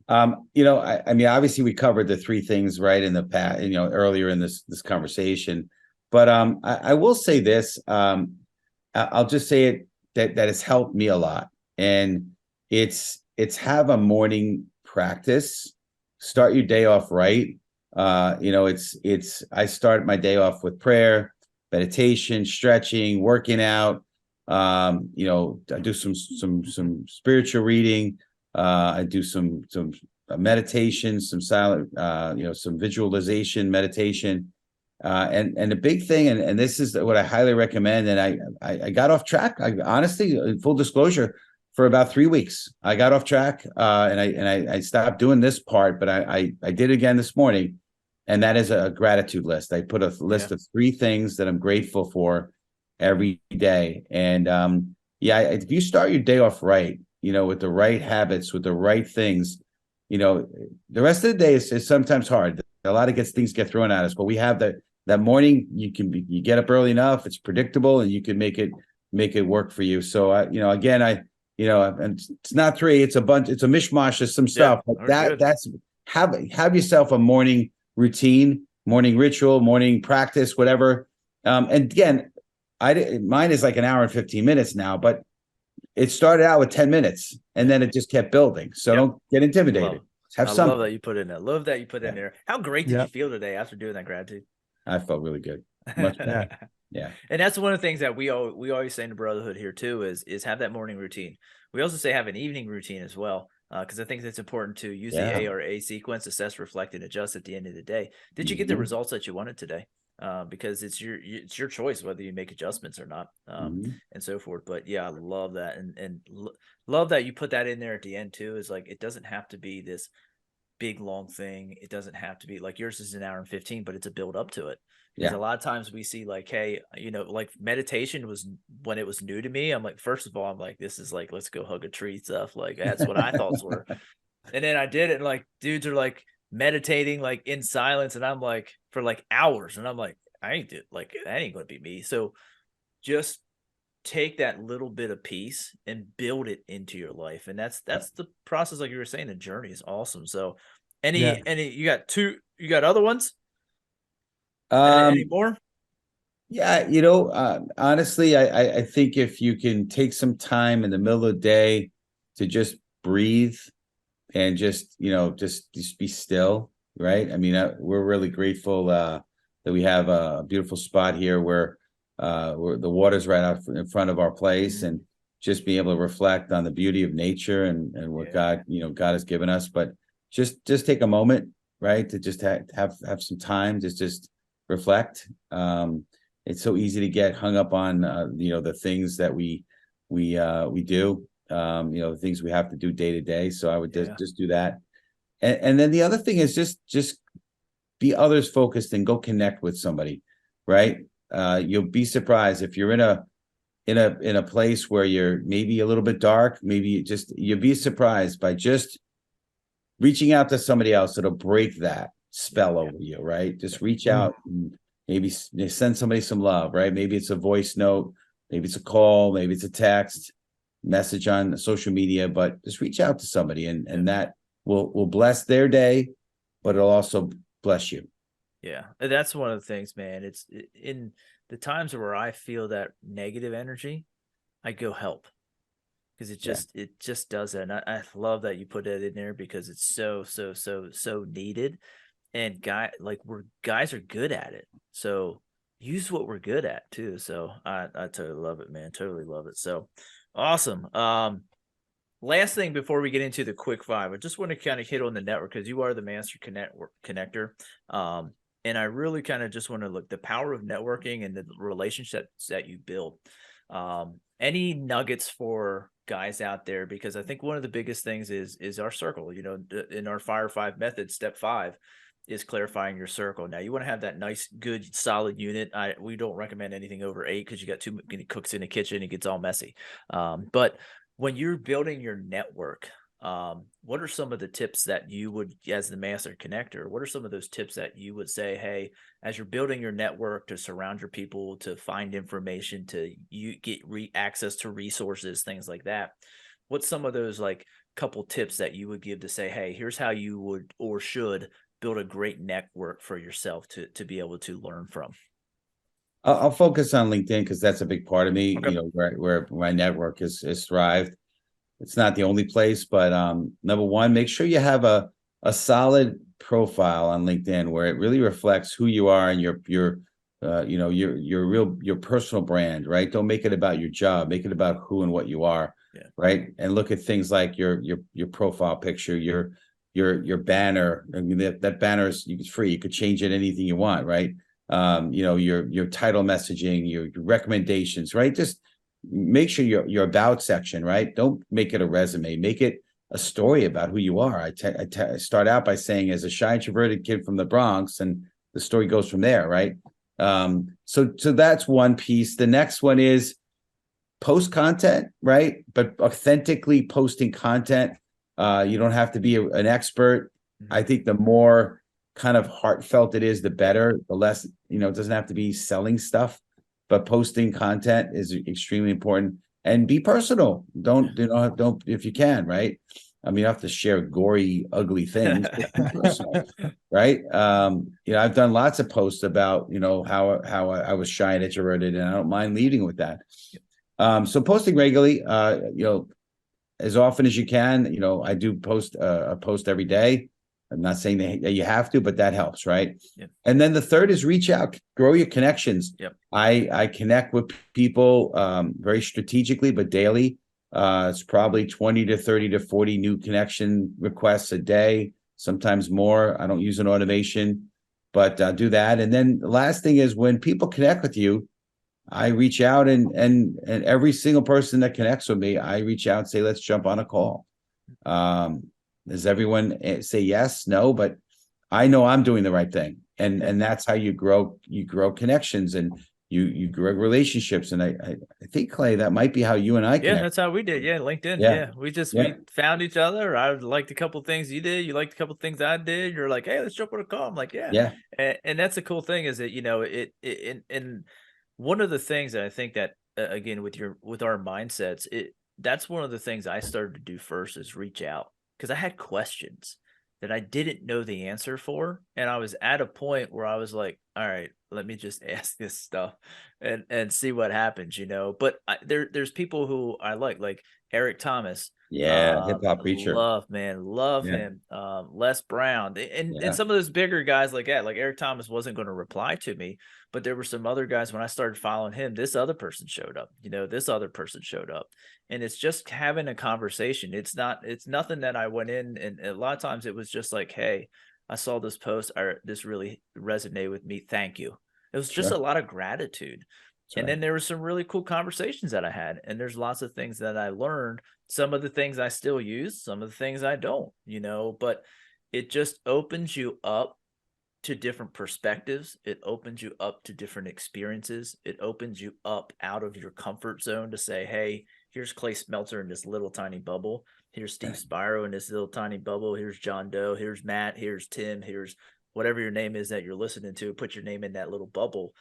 You know, I mean, obviously we covered the 3 things right in the past, you know, earlier in this conversation, but I will say this. I'll just say it that has helped me a lot, and it's have a morning practice. Start your day off right. You know, I start my day off with prayer, meditation, stretching, working out. You know, I do some spiritual reading. I do some meditation, some silent, you know, some visualization, meditation, and the big thing, and this is what I highly recommend. And I got off track. I honestly, full disclosure, for about 3 weeks, I got off track, and I stopped doing this part, but I did it again this morning, and that is a gratitude list. I put a list of 3 things that I'm grateful for every day, and if you start your day off right, you know, with the right habits, with the right things, you know, the rest of the day is sometimes hard. A lot of things get thrown at us, but we have that morning. You get up early enough, it's predictable, and you can make it work for you. So and it's not 3, it's a bunch, it's a mishmash of some stuff. But that's have yourself a morning routine, morning ritual, morning practice, whatever. And again, mine is like an hour and 15 minutes now, but it started out with 10 minutes and then it just kept building. So don't get intimidated. I love that you put in there. Love that you put in there. How great did you feel today after doing that gratitude? I felt really good. Much better. Yeah. And that's one of the things that we always say in the brotherhood here too, is have that morning routine. We also say have an evening routine as well. Because I think it's important to use the ARA sequence, assess, reflect, and adjust at the end of the day. Did you get the results that you wanted today? Because it's your choice whether you make adjustments or not, and so forth. But yeah, I love that, and love that you put that in there at the end too. Is like, it doesn't have to be this big long thing. It doesn't have to be like yours is an hour and 15, but it's a build up to it. Because a lot of times we see like, hey, you know, like meditation was when it was new to me. I'm like, first of all, I'm like, this is like, let's go hug a tree stuff. Like that's what I thought were. And then I did it, and like dudes are like meditating like in silence, and I'm like for like hours, and I'm like, that ain't gonna be me. So just take that little bit of peace and build it into your life, and that's the process. Like you were saying, the journey is awesome. So any you got other ones? Any more? Yeah, you know, honestly, I think if you can take some time in the middle of the day to just breathe and just be still, right? I mean, we're really grateful that we have a beautiful spot here where the water's right out in front of our place, and just be able to reflect on the beauty of nature and what God has given us. But just take a moment, right, to just have some time to just reflect. It's so easy to get hung up on the things that we do, the things we have to do day to day. So I would just do that. And then the other thing is just be others focused and go connect with somebody, right? You'll be surprised if you're in a place where you're maybe a little bit dark, you'll be surprised by just reaching out to somebody else that'll break that spell over you, right? Just reach out and maybe send somebody some love, right? Maybe it's a voice note, maybe it's a call, maybe it's a text message on social media, but just reach out to somebody, and that will bless their day, but it'll also bless you. Yeah, and that's one of the things, man. It's in the times where I feel that negative energy, I go help, because it just does that. And I love that you put that in there, because it's so needed. And guys are good at it. So use what we're good at too. So I totally love it, man. Totally love it. So awesome. Last thing before we get into the quick five, I just want to kind of hit on the network, because you are the master connector. And I really kind of just want to look the power of networking and the relationships that you build. Any nuggets for guys out there? Because I think one of the biggest things is our circle. You know, in our Fire 5 method, step 5 is clarifying your circle. Now you want to have that nice, good, solid unit. We don't recommend anything over 8, because you got too many cooks in the kitchen. It gets all messy. But when you're building your network, what are some of the tips that you would, as the master connector, what are some of those tips that you would say, hey, as you're building your network, to surround your people, to find information, to you get access to resources, things like that? What's some of those like couple tips that you would give to say, hey, here's how you would or should build a great network for yourself to be able to learn from? I'll focus on LinkedIn, because that's a big part of me. Okay. You know, where my network is thrived. It's not the only place, but number one, make sure you have a solid profile on LinkedIn where it really reflects who you are and your your personal brand, right? Don't make it about your job. Make it about who and what you are, right? And look at things like your profile picture, your banner. I mean, that banner is free. You could change it anything you want, right? Your title messaging, your recommendations, right? Just make sure your about section, right? Don't make it a resume. Make it a story about who you are. I start out by saying, as a shy, introverted kid from the Bronx, and the story goes from there, right? So that's one piece. The next one is post content, right? But authentically posting content. You don't have to be an expert. I think the more kind of heartfelt it is, the better. The less, it doesn't have to be selling stuff, but posting content is extremely important. And be personal. Don't if you can, right? I mean, you have to share gory, ugly things, personal, right? I've done lots of posts about, how I was shy and introverted, and I don't mind leading with that. So posting regularly, as often as you can. I do post a post every day. I'm not saying that you have to, but that helps, right? Yep. And then the third is reach out, grow your connections. Yep. I connect with people very strategically, but daily. It's probably 20 to 30 to 40 new connection requests a day, sometimes more. I don't use an automation, but do that. And then the last thing is, when people connect with you, I reach out, and every single person that connects with me, I reach out and say, let's jump on a call. Does everyone say yes? No, but I know I'm doing the right thing. And that's how you grow connections, and you grow relationships. And I think, Clay, that might be how you and I connect. Yeah, that's how we did. Yeah, LinkedIn. Yeah. We found each other. I liked a couple of things you did. You liked a couple of things I did. You're like, hey, let's jump on a call. I'm like, yeah. Yeah. And that's the cool thing, is that, and one of the things that I think that, again, with our mindsets, that's one of the things I started to do first, is reach out, because I had questions that I didn't know the answer for. And I was at a point where I was like, all right, let me just ask this stuff and see what happens, But there's people who I like Eric Thomas. Yeah. Hip hop preacher. Love him. Les Brown, and some of those bigger guys like that, like Eric Thomas wasn't going to reply to me, but there were some other guys, when I started following him, this other person showed up, this other person showed up. And it's just having a conversation. It's nothing that I went in, and a lot of times it was just like, hey, I saw this post, or this really resonated with me. Thank you. It was just a lot of gratitude. And then there were some really cool conversations that I had, and there's lots of things that I learned. Some of the things I still use, some of the things I don't, but it just opens you up to different perspectives. It opens you up to different experiences. It opens you up out of your comfort zone to say, hey, here's Clay Smeltzer in this little tiny bubble. Here's Steve Spiro in this little tiny bubble. Here's John Doe. Here's Matt. Here's Tim. Here's whatever your name is that you're listening to. Put your name in that little bubble,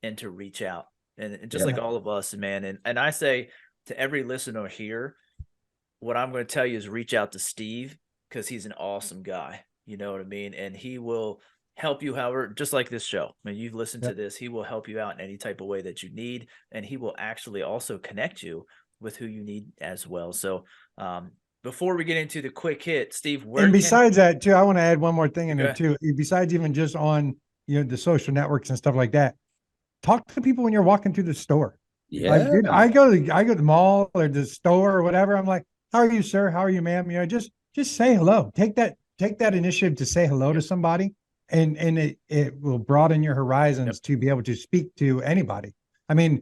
and to reach out. And just like all of us, man. And I say to every listener here, what I'm going to tell you is reach out to Steve, because he's an awesome guy. You know what I mean? And he will help you however, just like this show. When you listen to this, he will help you out in any type of way that you need, and he will actually also connect you with who you need as well. So before we get into the quick hit, Steve, and besides that too, I want to add one more thing in there too. Besides even just on the social networks and stuff like that, talk to people when you're walking through the store. Yeah. Like, dude, I go to the mall or the store or whatever. I'm like, how are you, sir? How are you, ma'am? Just say hello. Take that initiative to say hello to somebody, and it will broaden your horizons to be able to speak to anybody. I mean,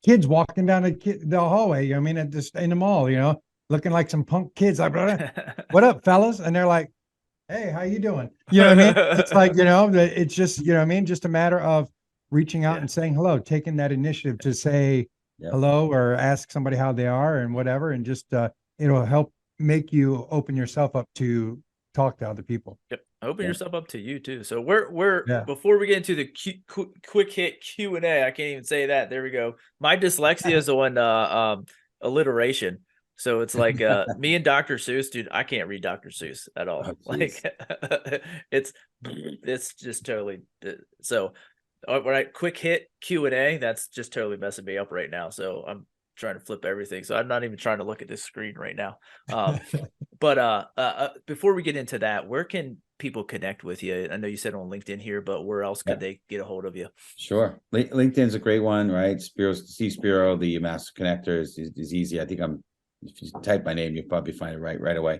kids walking down the hallway. I mean, in the mall, looking like some punk kids. Like, what up, fellas? And they're like, hey, how you doing? You know what I mean? It's like, it's just, you know what I mean? Just a matter of reaching out and saying hello, taking that initiative to say hello or ask somebody how they are and whatever. And just, it'll help make you open yourself up to talk to other people. Open yourself up to you too. So we're before we get into the quick hit Q&A, I can't even say that. There we go. My dyslexia is on alliteration. So it's like me and Dr. Seuss, dude. I can't read Dr. Seuss at all. Like it's just totally so. All right, quick hit Q&A. That's just totally messing me up right now. So I'm trying to flip everything. So I'm not even trying to look at this screen right now. But before we get into that, where can people connect with you? I know you said on LinkedIn here, but where else could they get a hold of you? Sure. LinkedIn's a great one, right? Spiro, the Master Connector is easy. I think if you type my name, you'll probably find it right away.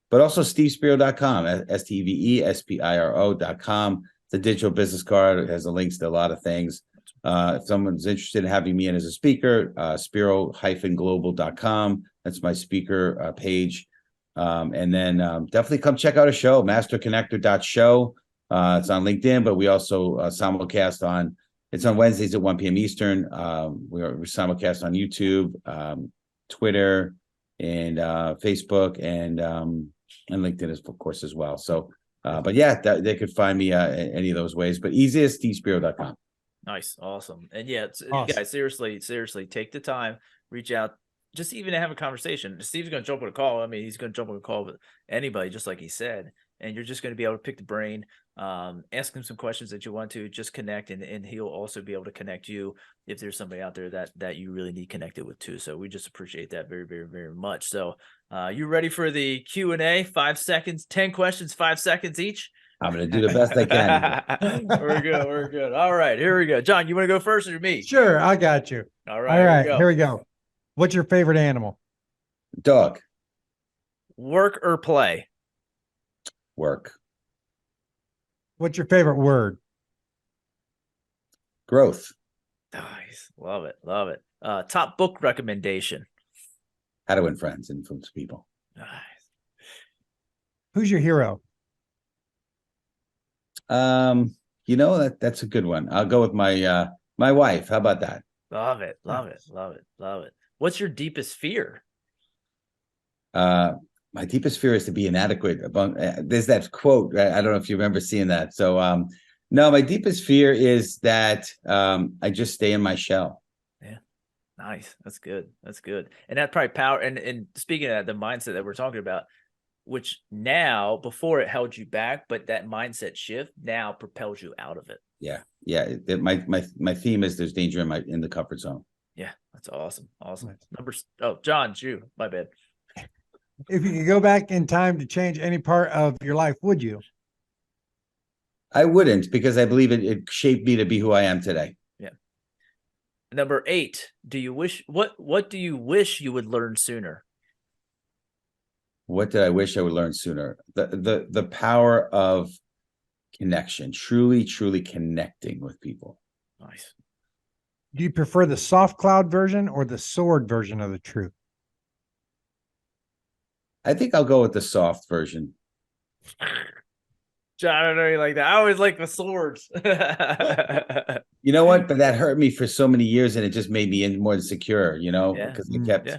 But also stevespiro.com, STEVESPIRO.com. The digital business card. It has the links to a lot of things. If someone's interested in having me in as a speaker, Spiro-global.com. That's my speaker page. And then definitely come check out a show, masterconnector.show. It's on LinkedIn, but we also simulcast it's on Wednesdays at 1 p.m. Eastern. We simulcast on YouTube, Twitter, and Facebook, and LinkedIn, of course, as well. So, but yeah, they could find me any of those ways, but easiest, stevespiro.com. Nice. Awesome. And guys, seriously, take the time, reach out, just even to have a conversation. Steve's going to jump on a call. I mean, he's going to jump on a call with anybody, just like he said, and you're just going to be able to pick the brain, ask him some questions that you want to, just connect, and he'll also be able to connect you if there's somebody out there that you really need connected with too. So we just appreciate that very, very, very much. So you ready for the Q&A? 5 seconds, 10 questions, 5 seconds each. I'm going to do the best I can. We're good. All right, here we go. John, you want to go first or me? Sure, I got you. All right, here we go. What's your favorite animal? Dog. Work or play? Work. What's your favorite word? Growth. Nice. Love it. Top book recommendation? How to Win Friends and Influence People. Nice. Who's your hero? That's a good one. I'll go with my wife. How about that? Love it. What's your deepest fear? My deepest fear is to be inadequate. There's that quote. I don't know if you remember seeing that. So, no, my deepest fear is that I just stay in my shell. Yeah, nice. That's good. And that probably power. And speaking of that, the mindset that we're talking about, which now, before it held you back, but that mindset shift now propels you out of it. Yeah. My theme is there's danger in the comfort zone. Yeah, that's awesome. John, it's you. My bad. If you could go back in time to change any part of your life, would you? I wouldn't, because I believe it shaped me to be who I am today. Yeah. Number 8. What do you wish you would learn sooner? What did I wish I would learn sooner? The power of connection, truly connecting with people. Nice. Do you prefer the soft cloud version or the sword version of the truth? I think I'll go with the soft version. John, I don't know you like that. I always like the swords. You know what? But that hurt me for so many years, and it just made me more insecure, because I kept,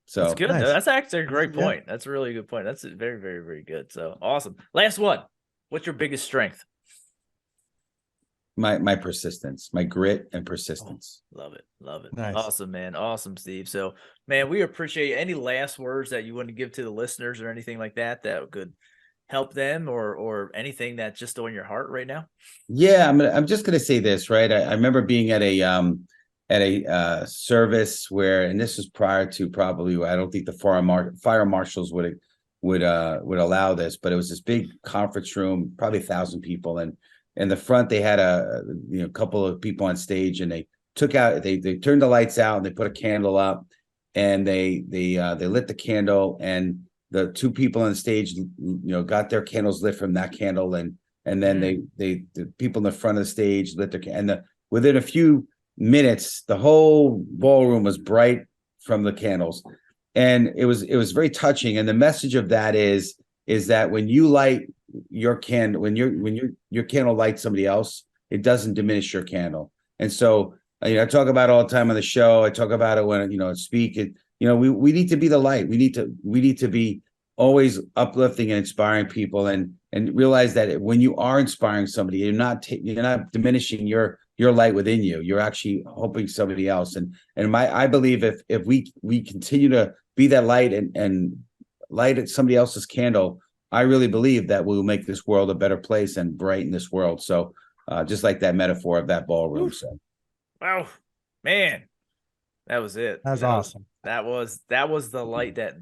So that's good. Nice. That's actually a great point. That's a really good point. That's very, very, very good. So awesome. Last one. What's your biggest strength? My persistence, my grit and persistence. Love it. Nice. Awesome, man. Awesome, Steve. So, man, we appreciate any last words that you want to give to the listeners or anything like that could help them or anything that's just on your heart right now? Yeah, I'm just gonna say this, right? I remember being at a service where, and this was prior to probably, I don't think the fire marshals would allow this, but it was this big conference room, probably 1,000 people, and in the front they had a couple of people on stage, and they turned the lights out and they put a candle up, and they lit the candle, and the two people on the stage got their candles lit from that candle, and then the people in the front of the stage lit their within a few minutes the whole ballroom was bright from the candles, and it was very touching. And the message of that is that when you light your candle, when your candle lights somebody else, it doesn't diminish your candle. And so I talk about it all the time on the show. I talk about it when I speak. We need to be the light. We need to be always uplifting and inspiring people, and realize that when you are inspiring somebody, you're not diminishing your light within you. You're actually helping somebody else. And I believe if we continue to be that light and light at somebody else's candle, I really believe that we'll make this world a better place and brighten this world. So just like that metaphor of that ballroom. So wow, man, that was it. That's awesome. That was the light that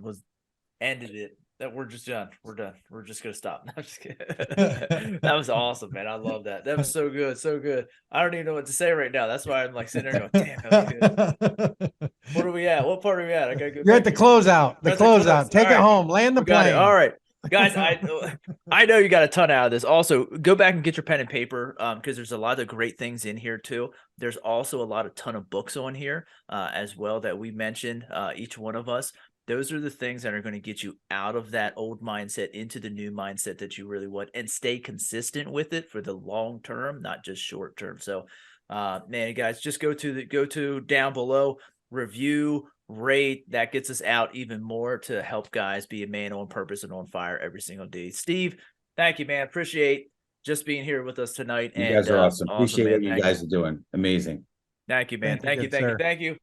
ended it. That we're just done. We're done. We're just gonna stop. I'm just kidding. That was awesome, man. I love that. That was so good, so good. I don't even know what to say right now. That's why I'm like sitting there going, "Damn, that was good." What are we at? What part are we at? I gotta go. You're at the closeout. The closeout. Take it home. Land the plane. All right, guys. I know you got a ton out of this. Also, go back and get your pen and paper because there's a lot of great things in here too. There's also a ton of books on here as well that we mentioned. Each one of us. Those are the things that are going to get you out of that old mindset into the new mindset that you really want, and stay consistent with it for the long term, not just short term. So, man, guys, just go to down below, review, rate. That gets us out even more to help guys be a man on purpose and on fire every single day. Steve, thank you, man. Appreciate just being here with us tonight. You guys are awesome. Appreciate what you guys are doing. Amazing. Thank you, man. Thank you.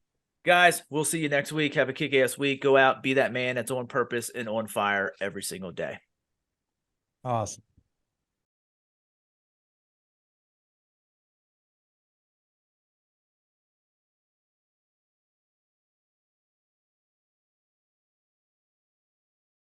Guys, we'll see you next week. Have a kick-ass week. Go out, be that man that's on purpose and on fire every single day. Awesome.